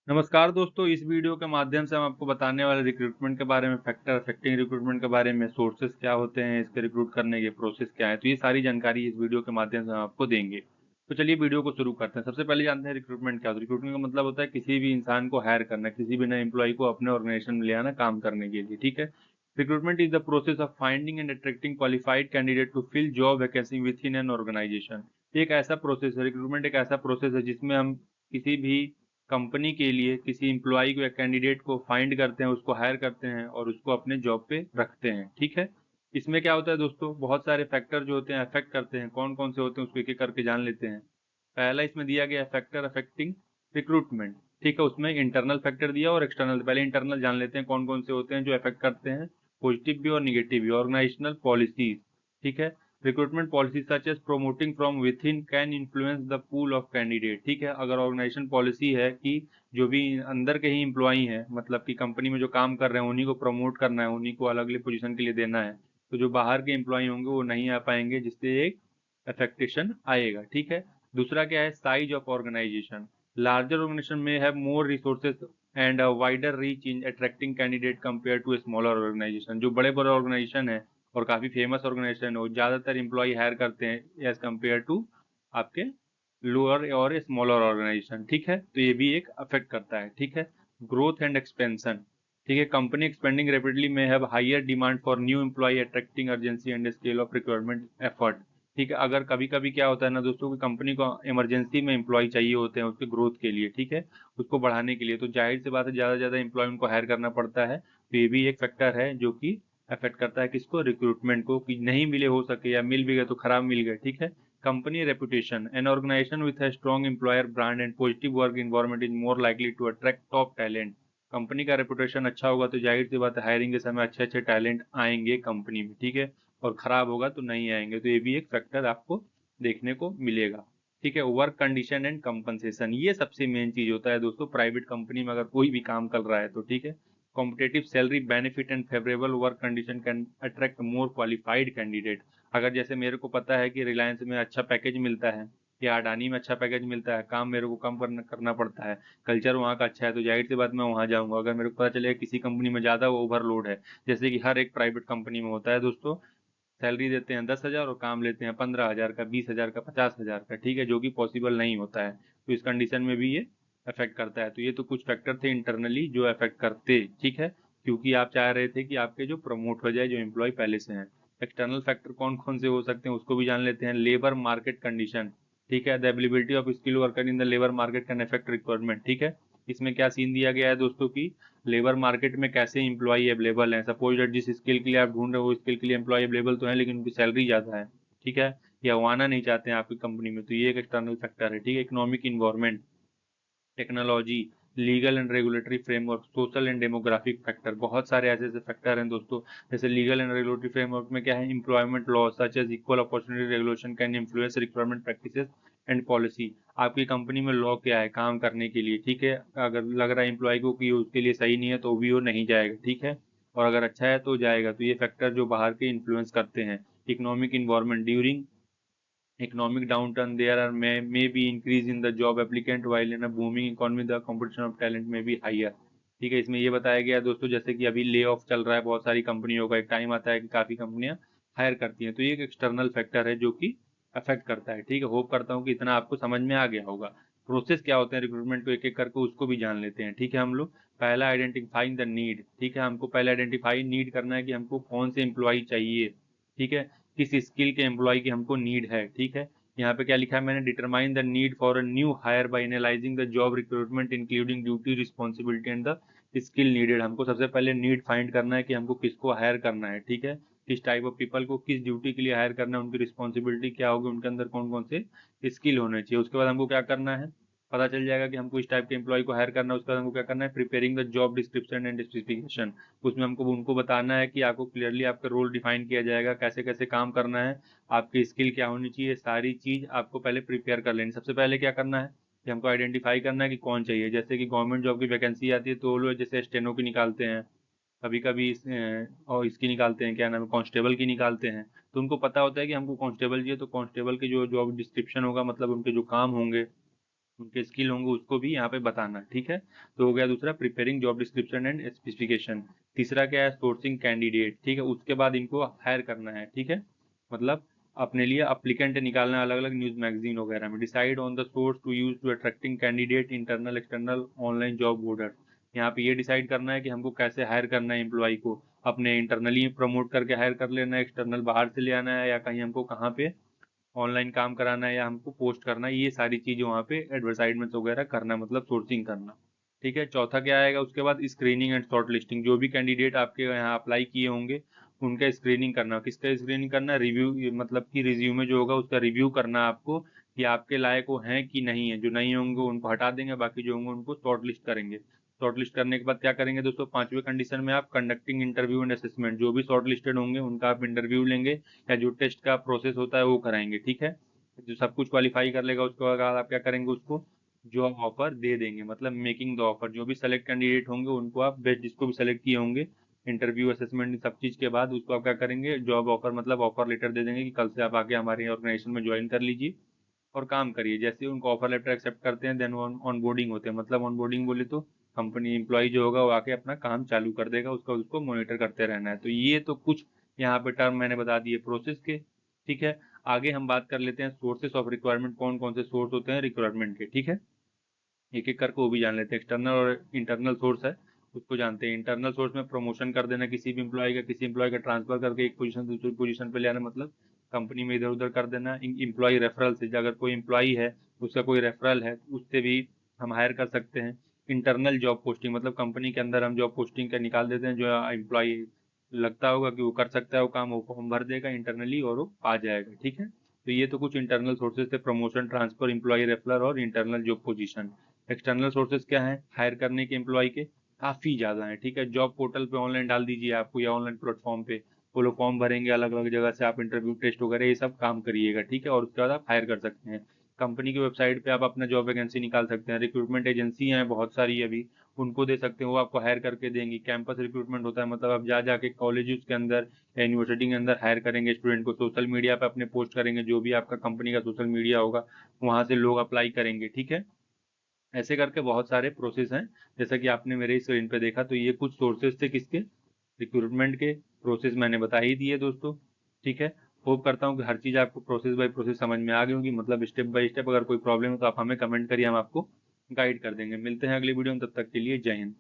नमस्कार दोस्तों, इस वीडियो के माध्यम से हम आपको बताने वाले रिक्रूटमेंट के बारे में, फैक्टर अफेक्टिंग रिक्रूटमेंट के बारे में, सोर्सेज क्या होते हैं, इसके रिक्रूट करने के प्रोसेस क्या है। तो ये सारी जानकारी इस वीडियो के माध्यम से हम आपको देंगे। तो चलिए वीडियो को शुरू करते हैं। सबसे पहले जानते हैं रिक्रूटमेंट क्या होता है। रिक्रूटमेंट का मतलब होता है किसी भी इंसान को हायर करना, किसी भी नए एम्प्लॉय को अपने ऑर्गेनाइजेशन में ले आना काम करने के लिए। ठीक है। Recruitment is the process of finding and attracting qualified candidate to fill job vacancy with in an organization. एक ऐसा प्रोसेस है, रिक्रूटमेंट एक ऐसा प्रोसेस है जिसमें हम किसी भी कंपनी के लिए किसी एम्प्लॉय को या कैंडिडेट को फाइंड करते हैं, उसको हायर करते हैं और उसको अपने जॉब पे रखते हैं। ठीक है। इसमें क्या होता है दोस्तों, बहुत सारे फैक्टर जो होते हैं अफेक्ट करते हैं। कौन कौन से होते हैं उसको एक एक करके जान लेते हैं। पहला इसमें दिया गया फैक्टर अफेक्टिंग रिक्रूटमेंट। ठीक है, उसमें इंटरनल फैक्टर दिया और एक्सटर्नल। पहले इंटरनल जान लेते हैं कौन कौन से होते हैं जो अफेक्ट करते हैं, पॉजिटिव भी और निगेटिव भी। Organizational policies. ठीक है। Recruitment policy such as promoting from with in can influence the pool of candidate. ठीक है, अगर ऑर्गेनाइजेशन पॉलिसी है कि जो भी अंदर के ही एम्प्लॉई हैं, मतलब कि कंपनी में जो काम कर रहे हैं उन्हीं को प्रमोट करना है, उन्हीं को अलग अलग पोजीशन के लिए देना है, तो जो बाहर के एम्प्लॉई होंगे वो नहीं आ पाएंगे, जिससे एक अफेक्टेशन आएगा। ठीक है। दूसरा क्या है, size of organization. Larger organization में have more resources and wider reach in attracting candidate compare to smaller organization. जो बड़े बड़े ऑर्गेनाइजेशन है और काफी फेमस ऑर्गेनाइजेशन है, वो ज्यादातर एम्प्लॉय हायर करते हैं एज कम्पेयर टू आपके लोअर और स्मॉलर ऑर्गेनाइजेशन। ठीक है, तो ये भी एक अफेक्ट करता है। ठीक है। Growth and expansion. ठीक है, company expanding rapidly may have higher demand for new employ attracting urgency and scale of requirement effort. ठीक है, अगर कभी कभी क्या होता है ना दोस्तों की कंपनी को इमरजेंसी में एम्प्लॉय चाहिए होते हैं उसके ग्रोथ के लिए। ठीक है, उसको बढ़ाने के लिए, तो जाहिर सी बात है ज्यादा से ज्यादा एम्प्लॉय उनको हायर करना पड़ता है। तो ये भी एक फैक्टर है जो कि अफेक्ट करता है किसको, रिक्रूटमेंट को, कि नहीं मिले हो सके या मिल भी गए तो खराब मिल गए। ठीक है। Company reputation. An organization with a strong employer brand and positive work environment is more likely to attract top talent. Company का रेपुटेशन अच्छा होगा तो जाहिर सी बात है हायरिंग के समय अच्छे अच्छे टैलेंट आएंगे कंपनी में। ठीक है। और खराब होगा तो नहीं आएंगे। तो ये भी एक फैक्टर आपको देखने को मिलेगा। ठीक है। वर्क कंडीशन एंड कंपनसेशन, ये सबसे मेन चीज होता है दोस्तों प्राइवेट कंपनी में अगर कोई भी काम कर रहा है तो। ठीक है। Competitive salary benefit and favourable work condition can attract more qualified candidate. अगर जैसे मेरे को पता है कि रिलायंस में अच्छा पैकेज मिलता है या अडानी में अच्छा पैकेज मिलता है, काम मेरे को कम करना पड़ता है, कल्चर वहाँ का अच्छा है, तो जाहिर सी बात मैं वहाँ जाऊँगा। अगर मेरे को पता चलेगा किसी कंपनी में ज़्यादा ओवरलोड है, जैसे कि हर एक प्राइवेट कंपनी में होता है दोस्तों, सैलरी देते हैं 10,000 और काम लेते हैं 15,000 का, 20,000 का, 50,000 का। ठीक है, जो कि पॉसिबल नहीं होता है। तो इस कंडीशन में भी ये अफेक्ट करता है। तो ये तो कुछ फैक्टर थे इंटरनली जो अफेक्ट करते। ठीक है, क्योंकि आप चाह रहे थे कि आपके जो प्रमोट हो जाए जो एम्प्लॉय पहले से हैं। एक्सटर्नल फैक्टर कौन कौन से हो सकते हैं उसको भी जान लेते हैं। Labour market condition. ठीक है, the availability of skill worker in the labour market can affect requirement. ठीक है। इसमें क्या सीन दिया गया है दोस्तों की, लेबर मार्केट में कैसे एम्प्लॉय अवेलेबल है। सपोज दैट जिस स्किल के लिए आप ढूंढ रहे हो वो स्किल के लिए एम्प्लॉय अवेलेबल तो है लेकिन उनकी सैलरी ज़्यादा है। ठीक है, या वो आना नहीं चाहते हैं आपकी कंपनी में, तो ये एक एक्सटर्नल फैक्टर है। ठीक है। Economic environment, technology, legal and regulatory framework, social and demographic factor, बहुत सारे ऐसे ऐसे फैक्टर हैं दोस्तों। जैसे लीगल एंड रेगुलेटरी फ्रेमवर्क में क्या है, employment law such as equal opportunity regulation can influence requirement practices and policy. आपकी कंपनी में लॉ क्या है काम करने के लिए। ठीक है, अगर लग रहा है एम्प्लॉय को कि उसके लिए सही नहीं है तो भी वो नहीं जाएगा। ठीक है, और अगर अच्छा है तो जाएगा। तो ये फैक्टर जो बाहर के इन्फ्लुएंस करते हैं। Economic environment, during economic downturn there are may be increase in the job applicant while in a booming economy the competition of talent may be higher। ठीक है, इसमें ये बताया गया है दोस्तों जैसे कि अभी ले ऑफ चल रहा है बहुत सारी कंपनियों का, एक टाइम आता है कि काफी कंपनियां हायर करती हैं, तो ये एक एक्सटर्नल फैक्टर है जो कि अफेक्ट करता है। ठीक है, होप करता हूँ कि इतना आपको समझ में आ गया होगा। प्रोसेस क्या होते हैं रिक्रूटमेंट को एक एक करके उसको भी जान लेते हैं। ठीक है, हम लोग पहला आइडेंटिफाइंग द नीड। ठीक है, हमको पहले आइडेंटिफाई नीड करना है कि हमको कौन से एम्प्लॉय चाहिए। ठीक है, किस स्किल के एम्प्लॉय की हमको नीड है। ठीक है, यहाँ पे क्या लिखा है मैंने, determine the need for a new hire by analyzing the job recruitment including duty responsibility and the skill needed. हमको सबसे पहले नीड फाइंड करना है कि हमको किसको हायर करना है। ठीक है, किस टाइप ऑफ पीपल को किस ड्यूटी के लिए हायर करना है, उनकी रिस्पॉन्सिबिलिटी क्या होगी, उनके अंदर कौन कौन से स्किल होने चाहिए। उसके बाद हमको क्या करना है, पता चल जाएगा कि हमको इस टाइप के एम्प्लॉय को हायर करना है। उसके बाद हमको क्या करना है, preparing the job description and specification. उसमें हमको उनको बताना है कि आपको क्लियरली आपका रोल डिफाइन किया जाएगा, कैसे कैसे काम करना है, आपकी स्किल क्या होनी चाहिए, सारी चीज आपको पहले प्रिपेयर कर लेनी। सबसे पहले क्या करना है कि हमको आइडेंटिफाई करना है कि कौन चाहिए। जैसे कि गवर्नमेंट जॉब की वैकेंसी आती है तो वो लोग जैसे स्टेनो की निकालते हैं, कभी कभी और इसकी निकालते हैं, क्या नाम है, कांस्टेबल की निकालते हैं। तो उनको पता होता है कि हमको कांस्टेबल चाहिए, तो कांस्टेबल की जो जॉब डिस्क्रिप्शन होगा, मतलब उनके जो काम होंगे उनके स्किल होंगे उसको भी यहाँ पे बताना, ठीक है। तो हो गया दूसरा preparing job description and specification. तीसरा क्या है, सोर्सिंग कैंडिडेट, ठीक है। उसके बाद इनको हायर करना है, ठीक है। मतलब अपने लिए अप्लीकेंट निकालना अलग अलग न्यूज मैगजीन वगैरह में। Decide on the source to use to attracting candidate internal external online job border. यहाँ पे ये डिसाइड करना है कि हमको कैसे हायर करना है एम्प्लॉय को। अपने इंटरनली प्रमोट करके हायर कर लेना है, एक्सटर्नल बाहर से ले आना है, या कहीं हमको कहाँ पे ऑनलाइन काम कराना है या हमको पोस्ट करना है, ये सारी चीजें वहाँ पे एडवर्टाइजमेंट्स वगैरह करना, मतलब सोर्सिंग करना, ठीक है। चौथा क्या आएगा उसके बाद, स्क्रीनिंग एंड शॉर्ट लिस्टिंग। जो भी कैंडिडेट आपके यहाँ अप्लाई किए होंगे उनका स्क्रीनिंग करना। किसका स्क्रीनिंग करना, रिव्यू, मतलब कि रिज्यूमे जो होगा उसका रिव्यू करना आपको, कि आपके लायक वो हैं कि नहीं है। जो नहीं होंगे उनको हटा देंगे, बाकी जो होंगे उनको शॉर्ट लिस्ट करेंगे। शॉर्ट लिस्ट करने के बाद क्या करेंगे दोस्तों, पांचवें कंडीशन में आप कंडक्टिंग इंटरव्यू एंड असेसमेंट। जो भी शॉर्ट लिस्टेड होंगे उनका आप इंटरव्यू लेंगे, या जो टेस्ट का प्रोसेस होता है वो कराएंगे, ठीक है। जो सब कुछ क्वालिफाई कर लेगा उसके बाद आप क्या करेंगे, उसको जॉब ऑफर दे देंगे, मतलब मेकिंग द ऑफर। जो भी सेलेक्ट कैंडिडेट होंगे उनको आप बेस्ट, जिसको भी सेलेक्ट किए होंगे इंटरव्यू असेसमेंट सब चीज के बाद, उसको आप क्या करेंगे, जॉब ऑफर मतलब ऑफर लेटर दे देंगे कि कल से आप आके हमारे ऑर्गेनाइजेशन में ज्वाइन कर लीजिए और काम करिए। जैसे ही उनको ऑफर लेटर एक्सेप्ट करते हैं देन ऑन बोर्डिंग होते हैं। मतलब ऑन बोर्डिंग बोले तो कंपनी एम्प्लॉय जो होगा वो आके अपना काम चालू कर देगा, उसका उसको मॉनिटर करते रहना है। तो ये तो कुछ यहाँ पे टर्म मैंने बता दिए प्रोसेस के, ठीक है। आगे हम बात कर लेते हैं सोर्सेस ऑफ रिक्वायरमेंट, कौन कौन से सोर्स होते हैं रिक्वायरमेंट के, ठीक है। एक एक करके वो भी जान लेते हैं। एक्सटर्नल और इंटरनल सोर्स है, उसको जानते हैं। इंटरनल सोर्स में प्रमोशन कर देना किसी भी एम्प्लॉय का, किसी एम्प्लॉय का ट्रांसफर करके एक पोजीशन से दूसरी पोजीशन पे ले आना, मतलब कंपनी में इधर उधर कर देना। एम्प्लॉय रेफरल से, अगर कोई एम्प्लॉय है उसका कोई रेफरल है उससे भी हम हायर कर सकते हैं। इंटरनल जॉब पोस्टिंग, मतलब कंपनी के अंदर हम जॉब पोस्टिंग का निकाल देते हैं, जो एम्प्लॉय लगता होगा कि वो कर सकता है वो काम, वो फॉर्म भर देगा इंटरनली और वो आ जाएगा, ठीक है। तो ये तो कुछ इंटरनल सोर्सेज थे, प्रमोशन, ट्रांसफर, एम्प्लॉय रेफरल और internal job position. External sources क्या है हायर करने के एम्प्लॉय के, काफी ज्यादा है, ठीक है। जॉब पोर्टल पे ऑनलाइन डाल दीजिए आपको, या ऑनलाइन प्लेटफॉर्म पे वो लोग फॉर्म भरेंगे, अलग अलग जगह से आप इंटरव्यू टेस्ट वगैरह ये सब काम करिएगा, ठीक है। और उसके बाद आप हायर कर सकते हैं। कंपनी की वेबसाइट पे आप अपना जॉब वैकेंसी निकाल सकते हैं। रिक्रूटमेंट एजेंसी हैं बहुत सारी अभी, उनको दे सकते हैं, वो आपको हायर करके देंगी। कैंपस रिक्रूटमेंट होता है, मतलब आप जा जाके कॉलेज के अंदर या यूनिवर्सिटी के अंदर हायर करेंगे स्टूडेंट को। सोशल मीडिया पे अपने पोस्ट करेंगे, जो भी आपका कंपनी का सोशल मीडिया होगा वहां से लोग अप्लाई करेंगे, ठीक है। ऐसे करके बहुत सारे प्रोसेस हैं, जैसा कि आपने मेरे स्क्रीन पे देखा। तो ये कुछ सोर्सेज थे किसके, रिक्रूटमेंट के। प्रोसेस मैंने बता ही दिए दोस्तों, ठीक है। होप करता हूँ कि हर चीज़ आपको प्रोसेस बाय प्रोसेस समझ में आ गई होगी, मतलब स्टेप बाय स्टेप। अगर कोई प्रॉब्लम हो तो आप हमें कमेंट करिए, हम आपको गाइड कर देंगे। मिलते हैं अगली वीडियो में, तब तक के लिए जय हिंद।